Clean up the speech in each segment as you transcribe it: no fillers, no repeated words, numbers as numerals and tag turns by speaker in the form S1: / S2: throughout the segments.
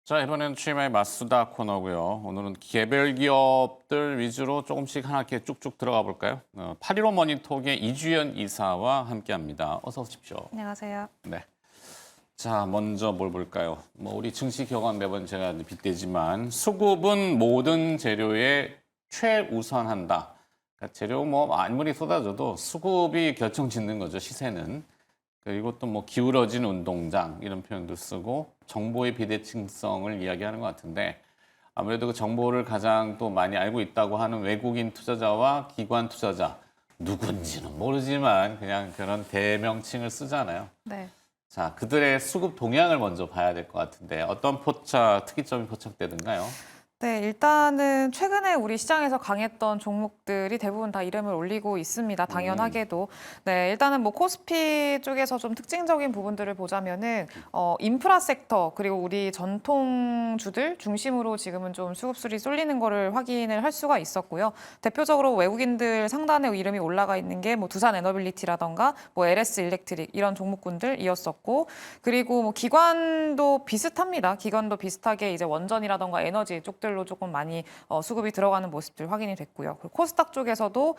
S1: 자, 이번에는 취임의 맞수다 코너고요. 오늘은 개별 기업들 위주로 조금씩 하나 이렇게 쭉쭉 들어가 볼까요? 8.15 머니톡의 이주연 이사와 함께합니다. 어서 오십시오.
S2: 안녕하세요.
S1: 네. 자, 먼저 뭘 볼까요? 우리 증시 격언 매번 제가 빗대지만 수급은 모든 재료에 최우선한다. 그러니까 재료 아무리 쏟아져도 수급이 결정짓는 거죠, 시세는. 그리고 또 기울어진 운동장 이런 표현도 쓰고 정보의 비대칭성을 이야기하는 것 같은데 아무래도 그 정보를 가장 또 많이 알고 있다고 하는 외국인 투자자와 기관 투자자 누군지는 모르지만 그냥 그런 대명칭을 쓰잖아요.
S2: 네.
S1: 자, 그들의 수급 동향을 먼저 봐야 될 것 같은데 어떤 특이점이 포착되던가요?
S2: 네, 일단은 최근에 우리 시장에서 강했던 종목들이 대부분 다 이름을 올리고 있습니다. 당연하게도. 네, 일단은 코스피 쪽에서 좀 특징적인 부분들을 보자면은 인프라 섹터 그리고 우리 전통주들 중심으로 지금은 좀 수급술이 쏠리는 거를 확인을 할 수가 있었고요. 대표적으로 외국인들 상단에 이름이 올라가 있는 게 두산 에너빌리티라던가 LS 일렉트릭 이런 종목군들이었었고, 그리고 기관도 비슷합니다. 기관도 비슷하게 이제 원전이라던가 에너지 쪽들 로 조금 많이 수급이 들어가는 모습들 확인이 됐고요. 그리고 코스닥 쪽에서도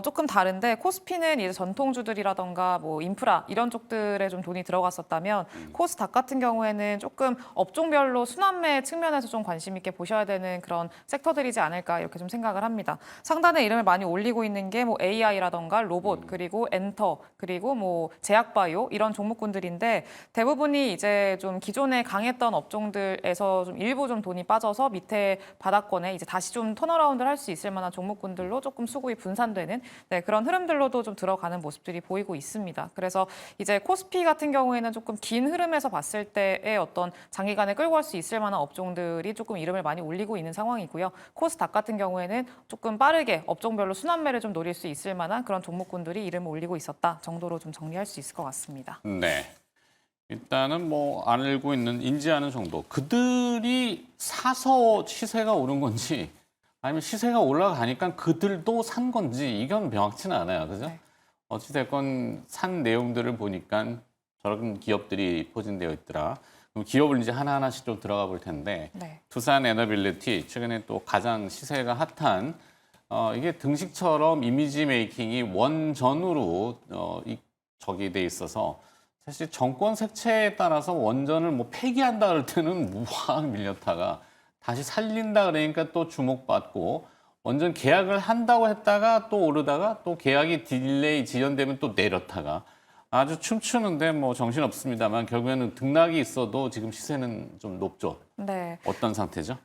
S2: 조금 다른데 코스피는 이제 전통주들이라던가 인프라 이런 쪽들에 좀 돈이 들어갔었다면 코스닥 같은 경우에는 조금 업종별로 순환매 측면에서 좀 관심 있게 보셔야 되는 그런 섹터들이지 않을까 이렇게 좀 생각을 합니다. 상단에 이름을 많이 올리고 있는 게 AI라던가 로봇 그리고 엔터 그리고 제약바이오 이런 종목군들인데 대부분이 이제 좀 기존에 강했던 업종들에서 좀 일부 좀 돈이 빠져서 밑에 바닥권에 이제 다시 좀 턴어라운드를 할 수 있을 만한 종목군들로 조금 수급이 분산되는 그런 흐름들로도 좀 들어가는 모습들이 보이고 있습니다. 그래서 이제 코스피 같은 경우에는 조금 긴 흐름에서 봤을 때의 어떤 장기간에 끌고 갈 수 있을 만한 업종들이 조금 이름을 많이 올리고 있는 상황이고요. 코스닥 같은 경우에는 조금 빠르게 업종별로 순환매를 좀 노릴 수 있을 만한 그런 종목군들이 이름을 올리고 있었다 정도로 좀 정리할 수 있을 것 같습니다.
S1: 네. 일단은 알고 있는 인지하는 정도. 그들이 사서 시세가 오른 건지 아니면 시세가 올라가니까 그들도 산 건지 이건 명확치는 않아요. 그죠?
S2: 네.
S1: 어찌됐건 산 내용들을 보니까 저런 기업들이 포진되어 있더라. 그럼 기업을 이제 하나하나씩 좀 들어가 볼 텐데
S2: 네.
S1: 두산 에너빌리티 최근에 또 가장 시세가 핫한 이게 등식처럼 이미지 메이킹이 원전으로 적이 돼 있어서 사실 정권 색채에 따라서 원전을 폐기한다 그럴 때는 무화학 밀렸다가 다시 살린다 그러니까 또 주목받고 원전 계약을 한다고 했다가 또 오르다가 또 계약이 딜레이 지연되면 또 내렸다가 아주 춤추는데 정신없습니다만 결국에는 등락이 있어도 지금 시세는 좀 높죠.
S2: 네.
S1: 어떤 상태죠?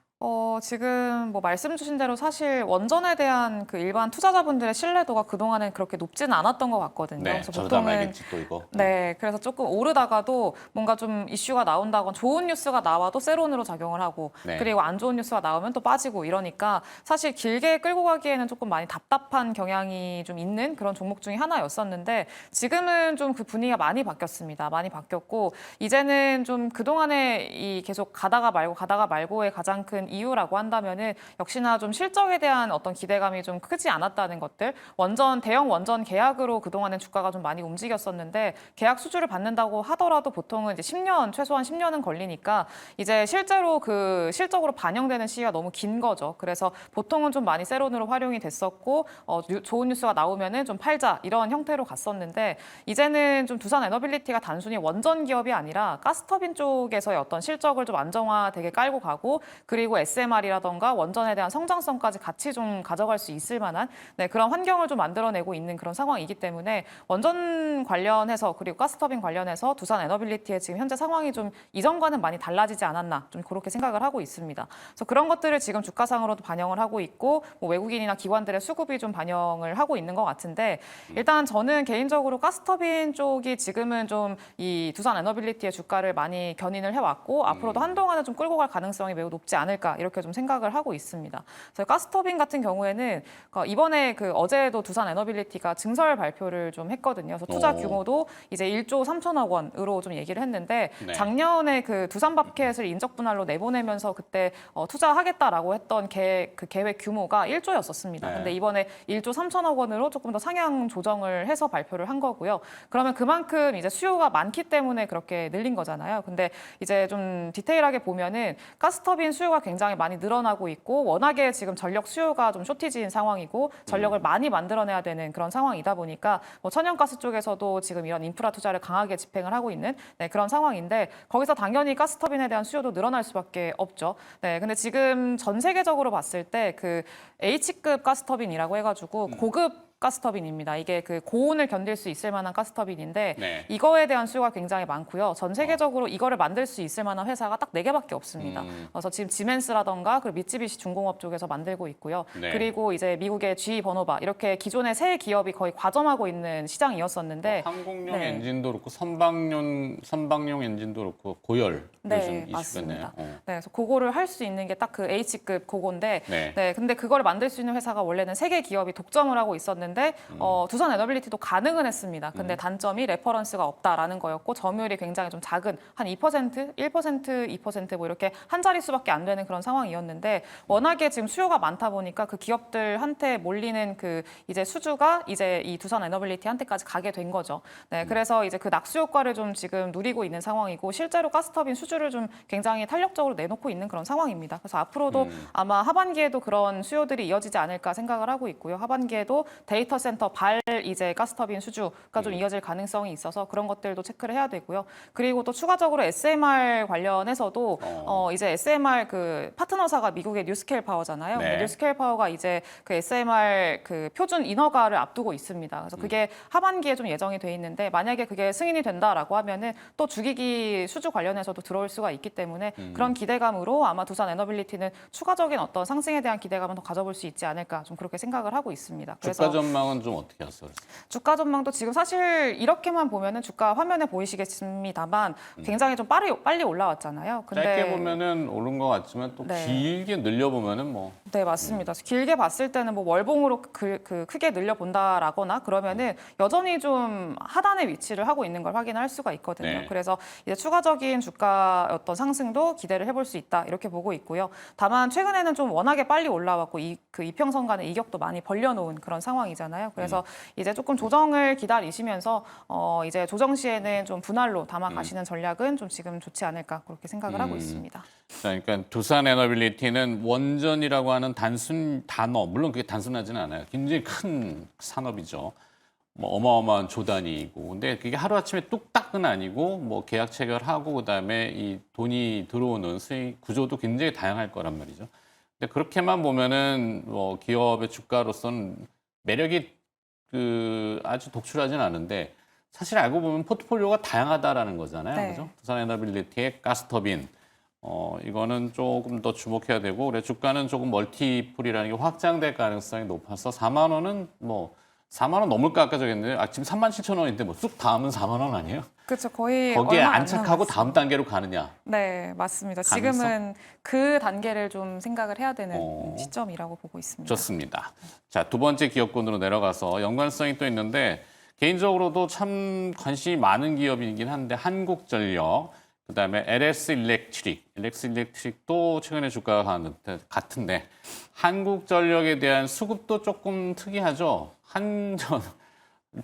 S2: 지금 말씀 주신 대로 사실 원전에 대한 그 일반 투자자분들의 신뢰도가 그동안은 그렇게 높지는 않았던 것 같거든요.
S1: 네,
S2: 그래서
S1: 저러다
S2: 보통은
S1: 말겠지 또 이거.
S2: 네, 그래서 조금 오르다가도 뭔가 좀 이슈가 나온다거나 좋은 뉴스가 나와도 세론으로 작용을 하고
S1: 네.
S2: 그리고 안 좋은 뉴스가 나오면 또 빠지고 이러니까 사실 길게 끌고 가기에는 조금 많이 답답한 경향이 좀 있는 그런 종목 중에 하나였었는데 지금은 좀 그 분위기가 많이 바뀌었습니다. 많이 바뀌었고 이제는 좀 그동안에 이 계속 가다가 말고의 가장 큰 이유라고 한다면은 역시나 좀 실적에 대한 어떤 기대감이 좀 크지 않았다는 것들. 대형 원전 계약으로 그동안은 주가가 좀 많이 움직였었는데 계약 수주를 받는다고 하더라도 보통은 이제 최소한 10년은 걸리니까 이제 실제로 그 실적으로 반영되는 시기가 너무 긴 거죠. 그래서 보통은 좀 많이 세론으로 활용이 됐었고 좋은 뉴스가 나오면은 좀 팔자 이런 형태로 갔었는데 이제는 좀 두산 에너빌리티가 단순히 원전 기업이 아니라 가스터빈 쪽에서의 어떤 실적을 좀 안정화되게 깔고 가고 그리고 SMR이라던가 원전에 대한 성장성까지 같이 좀 가져갈 수 있을 만한 그런 환경을 좀 만들어내고 있는 그런 상황이기 때문에 원전 관련해서 그리고 가스터빈 관련해서 두산 에너빌리티의 지금 현재 상황이 좀 이전과는 많이 달라지지 않았나 좀 그렇게 생각을 하고 있습니다. 그래서 그런 것들을 지금 주가상으로도 반영을 하고 있고 외국인이나 기관들의 수급이 좀 반영을 하고 있는 것 같은데 일단 저는 개인적으로 가스터빈 쪽이 지금은 좀 이 두산 에너빌리티의 주가를 많이 견인을 해왔고 앞으로도 한동안은 좀 끌고 갈 가능성이 매우 높지 않을까 않을까 이렇게 좀 생각을 하고 있습니다. 그래서 가스터빈 같은 경우에는 이번에 어제도 두산 에너빌리티가 증설 발표를 좀 했거든요. 그래서 투자 규모도 이제 1조 3천억 원으로 좀 얘기를 했는데
S1: 네.
S2: 작년에 두산밥켓을 인적 분할로 내보내면서 그때 투자하겠다라고 했던 계획 규모가 1조였었습니다.
S1: 네.
S2: 근데 이번에 1조 3천억 원으로 조금 더 상향 조정을 해서 발표를 한 거고요. 그러면 그만큼 이제 수요가 많기 때문에 그렇게 늘린 거잖아요. 근데 이제 좀 디테일하게 보면은 가스터빈 수요가 굉장히 많이 늘어나고 있고 워낙에 지금 전력 수요가 좀 쇼티지인 상황이고 전력을 많이 만들어내야 되는 그런 상황이다 보니까 뭐 천연가스 쪽에서도 지금 이런 인프라 투자를 강하게 집행을 하고 있는 그런 상황인데 거기서 당연히 가스터빈에 대한 수요도 늘어날 수밖에 없죠. 네, 근데 지금 전 세계적으로 봤을 때 H급 가스터빈이라고 해가지고 고급 가스터빈입니다. 이게 고온을 견딜 수 있을 만한 가스터빈인데
S1: 네.
S2: 이거에 대한 수요가 굉장히 많고요. 전 세계적으로 이거를 만들 수 있을 만한 회사가 딱 4개밖에 없습니다. 그래서 지금 지멘스라던가 그리고 미쓰비시 중공업 쪽에서 만들고 있고요.
S1: 네.
S2: 그리고 이제 미국의 GE 버노바 이렇게 기존의 세 기업이 거의 과점하고 있는 시장이었었는데
S1: 항공용
S2: 네.
S1: 엔진도 그렇고 선박용 엔진도 그렇고 고열
S2: 네,
S1: 요즘 이슈겠네요.
S2: 맞습니다. 네, 그래서 그거를 할 수 있는 게 딱 H급 그건데
S1: 네.
S2: 근데 그거를 만들 수 있는 회사가 원래는 3개 기업이 독점을 하고 있었는데 두산 에너빌리티도 가능은 했습니다. 근데 단점이 레퍼런스가 없다라는 거였고 점유율이 굉장히 좀 작은 한 2%, 1%, 2% 뭐 이렇게 한 자릿수밖에 안 되는 그런 상황이었는데 워낙에 지금 수요가 많다 보니까 그 기업들한테 몰리는 이제 수주가 이제 이 두산 에너빌리티한테까지 가게 된 거죠. 네, 그래서 이제 그 낙수 효과를 좀 지금 누리고 있는 상황이고 실제로 가스터빈 수주를 좀 굉장히 탄력적으로 내놓고 있는 그런 상황입니다. 그래서 앞으로도 아마 하반기에도 그런 수요들이 이어지지 않을까 생각을 하고 있고요. 하반기에도 데이터 센터 이제 가스터빈 수주가 좀 이어질 가능성이 있어서 그런 것들도 체크를 해야 되고요. 그리고 또 추가적으로 SMR 관련해서도 이제 SMR 파트너사가 미국의 뉴스케일 파워잖아요.
S1: 네.
S2: 뉴스케일 파워가 이제 SMR 표준 인허가를 앞두고 있습니다. 그래서 그게 하반기에 좀 예정이 돼 있는데 만약에 그게 승인이 된다라고 하면은 또 주기기 수주 관련해서도 들어올 수가 있기 때문에 그런 기대감으로 아마 두산 에너빌리티는 추가적인 어떤 상승에 대한 기대감을 더 가져볼 수 있지 않을까 좀 그렇게 생각을 하고 있습니다.
S1: 주가 전망은 좀 어떻게 하세요?
S2: 주가 전망도 지금 사실 이렇게만 보면은 주가 화면에 보이시겠습니다만 굉장히 좀 빨리 올라왔잖아요. 근데
S1: 짧게 보면은 오른 것 같지만 또
S2: 네.
S1: 길게 늘려보면은 뭐
S2: 네, 맞습니다. 길게 봤을 때는 뭐 월봉으로 크게 늘려본다라거나 그러면은 여전히 좀 하단에 위치를 하고 있는 걸 확인할 수가 있거든요.
S1: 네.
S2: 그래서 이제 추가적인 주가 어떤 상승도 기대를 해볼 수 있다 이렇게 보고 있고요. 다만 최근에는 좀 워낙에 빨리 올라왔고 이평선 간의 이격도 많이 벌려놓은 그런 상황이잖아요. 그래서 이제 조금 조정을 기다리시면서 이제 조정 시에는 좀 분할로 담아 가시는 전략은 좀 지금 좋지 않을까 그렇게 생각을 하고 있습니다.
S1: 자, 그러니까 두산 에너빌리티는 원전이라고 하는 단순 단어, 물론 그게 단순하지는 않아요. 굉장히 큰 산업이죠. 뭐 어마어마한 조단위이고, 근데 그게 하루아침에 뚝딱은 아니고 뭐 계약 체결하고 그다음에 이 돈이 들어오는 수익 구조도 굉장히 다양할 거란 말이죠. 근데 그렇게만 보면은 뭐 기업의 주가로서는 매력이 아주 독출하진 않은데 사실 알고 보면 포트폴리오가 다양하다라는 거잖아요.
S2: 네.
S1: 그죠? 두산 에너빌리티의 가스터빈. 이거는 조금 더 주목해야 되고, 그래 주가는 조금 멀티플이라는 게 확장될 가능성이 높아서 4만 원은 뭐 4만 원 넘을까 아까 저겠는데 지금 3만 7천 원인데 뭐 쑥 다음은 4만 원 아니에요?
S2: 그렇죠. 거의
S1: 거기에
S2: 얼마 안
S1: 안착하고
S2: 남았어요.
S1: 다음 단계로 가느냐?
S2: 네, 맞습니다.
S1: 가능성?
S2: 지금은 그 단계를 좀 생각을 해야 되는
S1: 어.
S2: 시점이라고 보고 있습니다.
S1: 좋습니다. 자, 두 번째 기업군으로 내려가서 연관성이 또 있는데 개인적으로도 참 관심이 많은 기업이긴 한데 한국전력, 그다음에 LS 일렉트릭도 최근에 주가가 같은데 한국전력에 대한 수급도 조금 특이하죠. 한전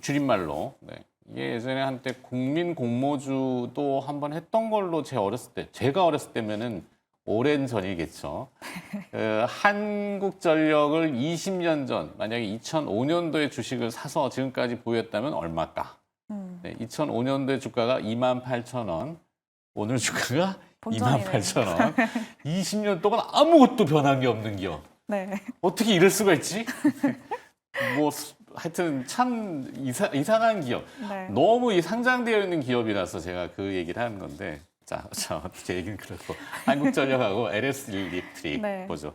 S1: 줄임말로. 네. 이게 예전에 한때 국민공모주도 한번 했던 걸로 제가 어렸을 때면은 오랜 전이겠죠. 한국전력을 20년 전, 만약에 2005년도에 주식을 사서 지금까지 보였다면 얼마일까? 네, 2005년도에 주가가 28,000원, 오늘 주가가
S2: 본전이네요.
S1: 28,000원. 20년 동안 아무것도 변한 게 없는 기업.
S2: 네.
S1: 어떻게 이럴 수가 있지? 뭐 하여튼 참 이상한 기업.
S2: 네.
S1: 너무 이 상장되어 있는 기업이라서 제가 그 얘기를 하는 건데 제 얘기는 그렇고 한국전력하고 LS 일렉트릭
S2: 네.
S1: 보죠.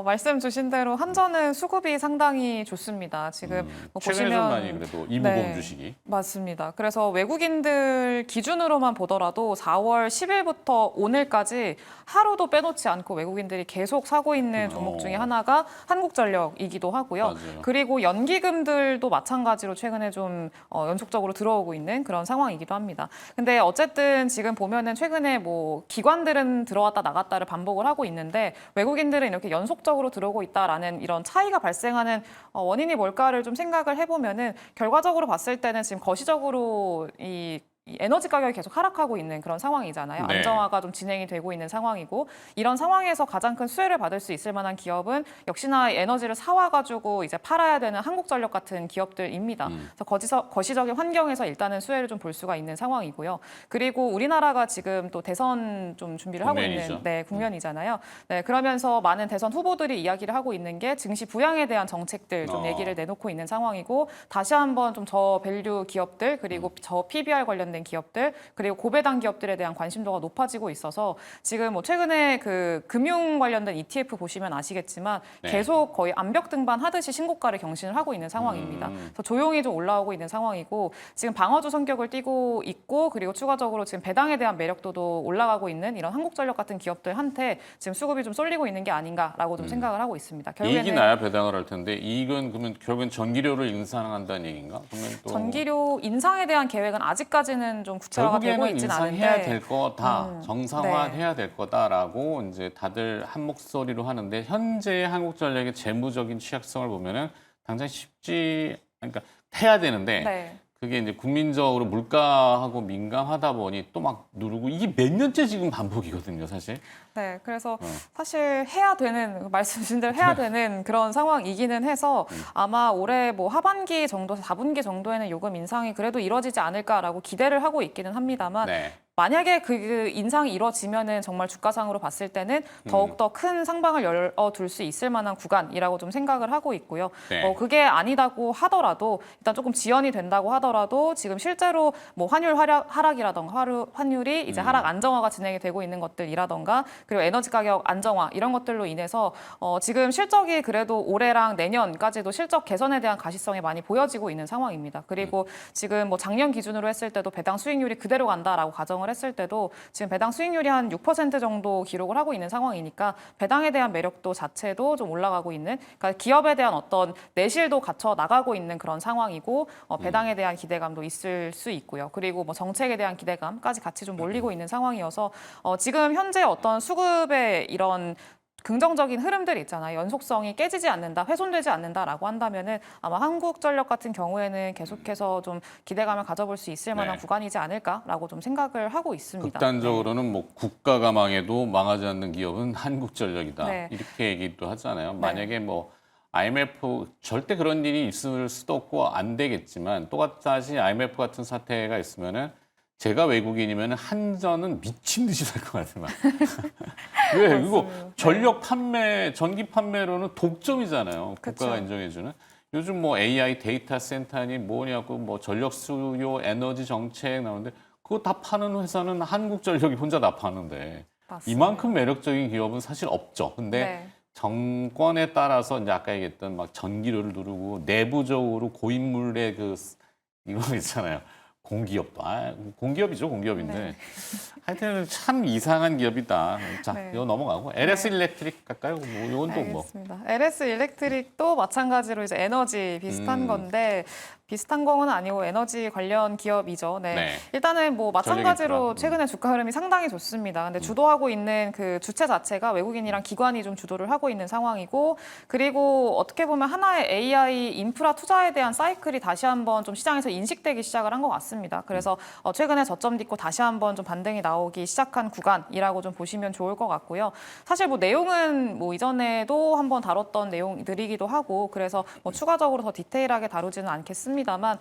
S2: 말씀 주신 대로 한전은 수급이 상당히 좋습니다. 지금 뭐
S1: 최근에 좀 많이 그래도 이무공
S2: 네.
S1: 주식이
S2: 맞습니다. 그래서 외국인들 기준으로만 보더라도 4월 10일부터 오늘까지 하루도 빼놓지 않고 외국인들이 계속 사고 있는 종목 중에 하나가 한국전력이기도 하고요.
S1: 맞아요.
S2: 그리고 연기금들도 마찬가지로 최근에 좀 연속적으로 들어오고 있는 그런 상황이기도 합니다. 근데 어쨌든 지금 보면은 최근에 뭐 기관들은 들어왔다 나갔다를 반복을 하고 있는데 외국인들은 이렇게 연속적으로 들어오고 있다라는 이런 차이가 발생하는 원인이 뭘까를 좀 생각을 해보면은 결과적으로 봤을 때는 지금 거시적으로 이 에너지 가격이 계속 하락하고 있는 그런 상황이잖아요.
S1: 네.
S2: 안정화가 좀 진행이 되고 있는 상황이고 이런 상황에서 가장 큰 수혜를 받을 수 있을 만한 기업은 역시나 에너지를 사와가지고 이제 팔아야 되는 한국전력 같은 기업들입니다. 그래서 거시적인 환경에서 일단은 수혜를 좀 볼 수가 있는 상황이고요. 그리고 우리나라가 지금 또 대선 좀 준비를 하고
S1: 국면이죠.
S2: 있는 국면이잖아요. 네, 그러면서 많은 대선 후보들이 이야기를 하고 있는 게 증시 부양에 대한 정책들 좀 얘기를 내놓고 있는 상황이고 다시 한번 좀 저밸류 기업들 그리고 저 PBR 관련된 기업들 그리고 고배당 기업들에 대한 관심도가 높아지고 있어서 지금 뭐 최근에 그 금융 관련된 ETF 보시면 아시겠지만
S1: 네.
S2: 계속 거의 암벽 등반하듯이 신고가를 경신을 하고 있는 상황입니다. 그래서 조용히 좀 올라오고 있는 상황이고 지금 방어주 성격을 띠고 있고 그리고 추가적으로 지금 배당에 대한 매력도도 올라가고 있는 이런 한국전력 같은 기업들한테 지금 수급이 좀 쏠리고 있는 게 아닌가라고 좀 생각을 하고 있습니다.
S1: 이익이 나야 배당을 할 텐데 이익은 그러면 결국엔 전기료를 인상한다는 얘기인가? 그러면 또
S2: 전기료 인상에 대한 계획은 아직까지는 좀 구체화가 되고
S1: 결국에는
S2: 있지는
S1: 인상해야
S2: 않은데
S1: 될 거다, 정상화해야
S2: 네.
S1: 될 거다라고 이제 다들 한 목소리로 하는데 현재 한국전력의 재무적인 취약성을 보면은 당장 쉽지 그러니까 해야 되는데
S2: 네.
S1: 그게 이제 국민적으로 물가하고 민감하다 보니 또 막 누르고 이게 몇 년째 지금 반복이거든요, 사실.
S2: 네, 그래서 사실 해야 되는 말씀 주신 대로 해야 되는 그런 상황이기는 해서 아마 올해 뭐 하반기 정도, 4분기 정도에는 요금 인상이 그래도 이뤄지지 않을까라고 기대를 하고 있기는 합니다만
S1: 네.
S2: 만약에 그 인상이 이뤄지면은 정말 주가상으로 봤을 때는 더욱더 큰 상방을 열어둘 수 있을 만한 구간이라고 좀 생각을 하고 있고요.
S1: 네.
S2: 그게 아니다고 하더라도 일단 조금 지연이 된다고 하더라도 지금 실제로 뭐 환율 하락이라던가 환율이 이제 하락 안정화가 진행이 되고 있는 것들이라던가 그리고 에너지 가격 안정화 이런 것들로 인해서 지금 실적이 그래도 올해랑 내년까지도 실적 개선에 대한 가시성이 많이 보여지고 있는 상황입니다. 그리고 지금 뭐 작년 기준으로 했을 때도 배당 수익률이 그대로 간다라고 가정을 했을 때도 지금 배당 수익률이 한 6% 정도 기록을 하고 있는 상황이니까 배당에 대한 매력도 자체도 좀 올라가고 있는 그러니까 기업에 대한 어떤 내실도 갖춰 나가고 있는 그런 상황이고 배당에 대한 기대감도 있을 수 있고요. 그리고 뭐 정책에 대한 기대감까지 같이 좀 몰리고 있는 상황이어서 지금 현재 어떤 수급의 이런 긍정적인 흐름들이 있잖아요. 연속성이 깨지지 않는다, 훼손되지 않는다라고 한다면은 아마 한국전력 같은 경우에는 계속해서 좀 기대감을 가져볼 수 있을 만한
S1: 네.
S2: 구간이지 않을까라고 좀 생각을 하고 있습니다.
S1: 극단적으로는 뭐 국가가 망해도 망하지 않는 기업은 한국전력이다.
S2: 네.
S1: 이렇게 얘기도 하잖아요. 만약에 뭐 IMF 절대 그런 일이 있을 수도 없고 안 되겠지만 똑같이 IMF 같은 사태가 있으면은 제가 외국인이면 한전은 미친 듯이 살 것 같아요. 왜? 이거 전력 판매, 전기 판매로는 독점이잖아요. 국가가
S2: 그쵸.
S1: 인정해주는. 요즘 뭐 AI 데이터 센터니 뭐냐고 뭐 전력 수요, 에너지 정책 나오는데 그거 다 파는 회사는 한국전력이 혼자 다 파는데
S2: 맞습니다.
S1: 이만큼 매력적인 기업은 사실 없죠. 근데
S2: 네.
S1: 정권에 따라서 이제 아까 얘기했던 막 전기료를 누르고 내부적으로 고인물의 그 이거 있잖아요. 공기업도 공기업이죠, 공기업인데
S2: 네.
S1: 하여튼 참 이상한 기업이다. 자,
S2: 네.
S1: 이거 넘어가고 LS 일렉트릭 갈까요? 뭐 이건 또 뭐.
S2: 알겠습니다. LS 일렉트릭도 마찬가지로 이제 에너지 비슷한 건데 비슷한 거는 아니고 에너지 관련 기업이죠. 네.
S1: 네.
S2: 일단은 뭐 마찬가지로
S1: 전력인프라.
S2: 최근에 주가 흐름이 상당히 좋습니다. 근데 주도하고 있는 그 주체 자체가 외국인이랑 기관이 좀 주도를 하고 있는 상황이고 그리고 어떻게 보면 하나의 AI 인프라 투자에 대한 사이클이 다시 한번 좀 시장에서 인식되기 시작을 한 것 같습니다. 그래서 최근에 저점 딛고 다시 한번 좀 반등이 나오기 시작한 구간이라고 좀 보시면 좋을 것 같고요. 사실 뭐 내용은 뭐 이전에도 한번 다뤘던 내용들이기도 하고 그래서 뭐 추가적으로 더 디테일하게 다루지는 않겠습니다. 합니다만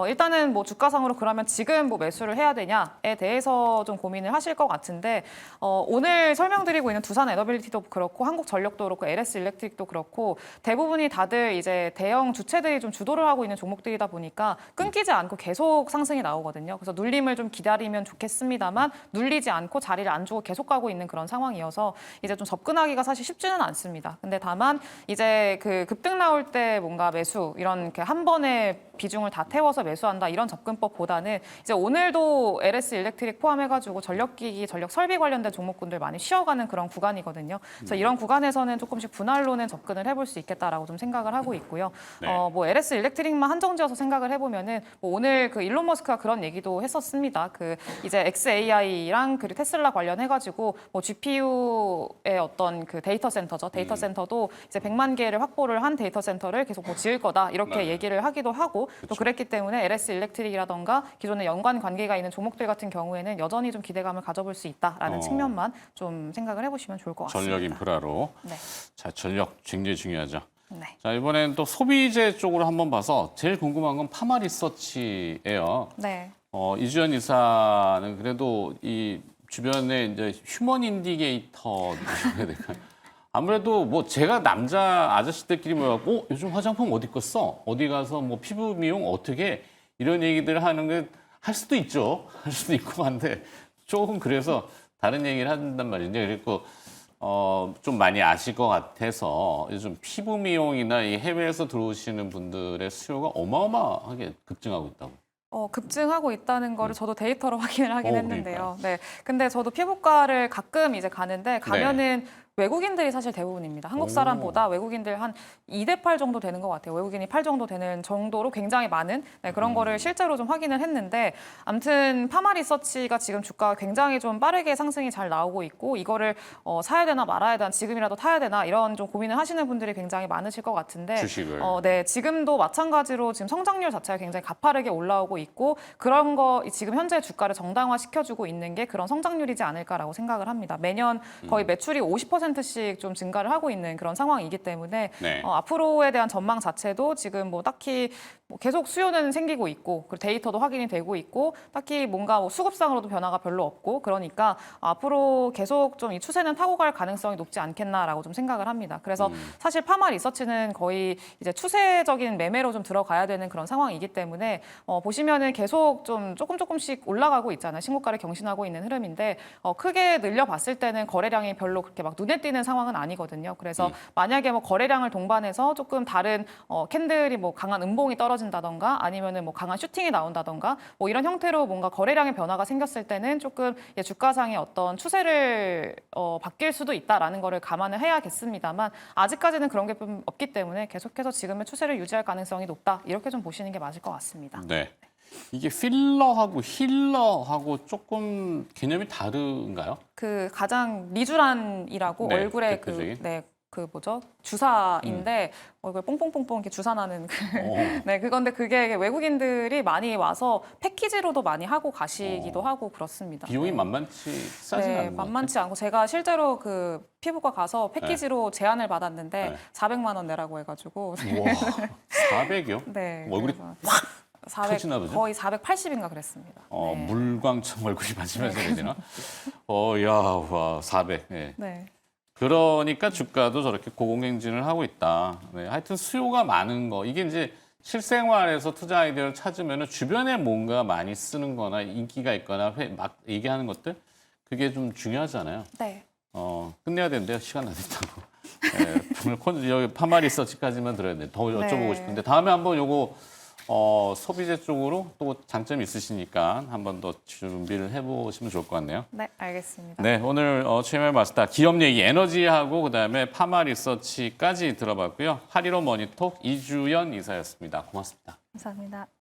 S2: 일단은 뭐 주가상으로 그러면 지금 뭐 매수를 해야 되냐에 대해서 좀 고민을 하실 것 같은데 오늘 설명드리고 있는 두산 에너빌리티도 그렇고 한국전력도 그렇고 LS 일렉트릭도 그렇고 대부분이 다들 이제 대형 주체들이 좀 주도를 하고 있는 종목들이다 보니까 끊기지 않고 계속 상승이 나오거든요. 그래서 눌림을 좀 기다리면 좋겠습니다만 눌리지 않고 자리를 안 주고 계속 가고 있는 그런 상황이어서 이제 좀 접근하기가 사실 쉽지는 않습니다. 근데 다만 이제 그 급등 나올 때 뭔가 매수 이런 이렇게 한 번에 비중을 다 태워서 매수한다 이런 접근법보다는 이제 오늘도 LS 일렉트릭 포함해가지고 전력기기, 전력 설비 관련된 종목군들 많이 쉬어가는 그런 구간이거든요. 그래서 이런 구간에서는 조금씩 분할로는 접근을 해볼 수 있겠다라고 좀 생각을 하고 있고요.
S1: 네.
S2: 뭐 LS 일렉트릭만 한정지어서 생각을 해보면은 뭐 오늘 그 일론 머스크가 그런 얘기도 했었습니다. 그 이제 XAI랑 그리고 테슬라 관련해가지고 뭐 GPU의 어떤 그 데이터 센터죠. 데이터 센터도 이제 100만 개를 확보를 한 데이터 센터를 계속 뭐 지을 거다 이렇게
S1: 네.
S2: 얘기를 하기도 하고 또 그랬기 때문에 LS 일렉트릭이라던가 기존에 연관 관계가 있는 종목들 같은 경우에는 여전히 좀 기대감을 가져볼 수 있다라는 측면만 좀 생각을 해보시면 좋을 것 같습니다.
S1: 전력 인프라로.
S2: 네.
S1: 자, 전력 굉장히 중요하죠.
S2: 네.
S1: 자, 이번엔 또 소비재 쪽으로 한번 봐서 제일 궁금한 건 파마 리서치예요.
S2: 네.
S1: 이주연 이사는 그래도 이 주변에 이제 휴먼 인디게이터 아무래도 뭐 제가 남자 아저씨들끼리 모여갖고 요즘 화장품 어디 거 써? 어디 가서 뭐 피부 미용 어떻게 이런 얘기들 하는 게 할 수도 있죠. 할 수도 있고 한데 조금 그래서 다른 얘기를 한단 말이죠. 그리고 좀 많이 아실 것 같아서 요즘 피부 미용이나 이 해외에서 들어오시는 분들의 수요가 어마어마하게 급증하고 있다고.
S2: 급증하고 있다는 거를 저도 데이터로 확인을 하긴 했는데요.
S1: 그러니까요.
S2: 네. 근데 저도 피부과를 가끔 이제 가는데 가면은 외국인들이 사실 대부분입니다. 한국 사람보다 외국인들 한 2대 8 정도 되는 것 같아요. 외국인이 8 정도 되는 정도로 굉장히 많은 그런 거를 실제로 좀 확인을 했는데 아무튼 파마 리서치가 지금 주가가 굉장히 좀 빠르게 상승이 잘 나오고 있고 이거를 사야 되나 말아야 되나 지금이라도 타야 되나 이런 좀 고민을 하시는 분들이 굉장히 많으실 것 같은데
S1: 주식을.
S2: 네, 지금도 마찬가지로 지금 성장률 자체가 굉장히 가파르게 올라오고 있고 그런 거 지금 현재 주가를 정당화 시켜주고 있는 게 그런 성장률이지 않을까라고 생각을 합니다. 매년 거의 매출이 50%씩 좀 증가를 하고 있는 그런 상황이기 때문에
S1: 네.
S2: 앞으로에 대한 전망 자체도 지금 뭐 딱히 뭐 계속 수요는 생기고 있고 그리고 데이터도 확인이 되고 있고 딱히 뭔가 뭐 수급상으로도 변화가 별로 없고 그러니까 앞으로 계속 좀 이 추세는 타고 갈 가능성이 높지 않겠나라고 좀 생각을 합니다. 그래서 사실 파마 리서치는 거의 이제 추세적인 매매로 좀 들어가야 되는 그런 상황이기 때문에 보시면은 계속 좀 조금씩 올라가고 있잖아요. 신고가를 경신하고 있는 흐름인데 크게 늘려봤을 때는 거래량이 별로 그렇게 막 눈에 띄는 상황은 아니거든요. 그래서 만약에 뭐 거래량을 동반해서 조금 다른 캔들이 뭐 강한 음봉이 떨어진다던가 아니면은 뭐 강한 슈팅이 나온다던가 뭐 이런 형태로 뭔가 거래량의 변화가 생겼을 때는 조금 주가상의 어떤 추세를 바뀔 수도 있다라는 거를 감안을 해야겠습니다만 아직까지는 그런 게 좀 없기 때문에 계속해서 지금의 추세를 유지할 가능성이 높다 이렇게 좀 보시는 게 맞을 것 같습니다.
S1: 네. 이게 필러하고 힐러하고 조금 개념이 다른가요?
S2: 그 가장 리쥬란이라고
S1: 네,
S2: 얼굴에
S1: 대표적인.
S2: 그 뭐죠? 주사인데 얼굴 뽕뽕뽕뽕 이렇게 주사 나는 네, 그건데 그게 외국인들이 많이 와서 패키지로도 많이 하고 가시기도 하고 그렇습니다.
S1: 비용이
S2: 네.
S1: 만만치 싸진 않은 것
S2: 만만치 않고 제가 실제로 그 피부과 가서 패키지로 제안을 받았는데
S1: 네.
S2: 400만 원 내라고 해가지고
S1: 같아요. 와, 400이요?
S2: 네,
S1: 얼굴이
S2: 그래서
S1: 확
S2: 400
S1: 터지나 보죠?
S2: 거의 480인가 그랬습니다. 네.
S1: 물광청 얼굴이 맞으면서 해야 되나? 야, 와, 400. 네.
S2: 네.
S1: 그러니까 주가도 저렇게 고공행진을 하고 있다. 네, 하여튼 수요가 많은 거. 이게 이제 실생활에서 투자 아이디어를 찾으면 주변에 뭔가 많이 쓰는 거나 인기가 있거나 막 얘기하는 것들 그게 좀 중요하잖아요.
S2: 네.
S1: 끝내야 되는데요. 시간 안 됐다고. 네, 오늘 여기 파마 리서치까지만 들어야 돼. 더 여쭤보고
S2: 네.
S1: 싶은데 다음에 한번 요거 소비재 쪽으로 또 장점이 있으시니까 한번 더 준비를 해보시면 좋을 것 같네요.
S2: 네, 알겠습니다.
S1: 네, 오늘 최메 마스터 기업 얘기 에너지하고 그다음에 파마 리서치까지 들어봤고요. 하리로 머니톡 이주연 이사였습니다. 고맙습니다.
S2: 감사합니다.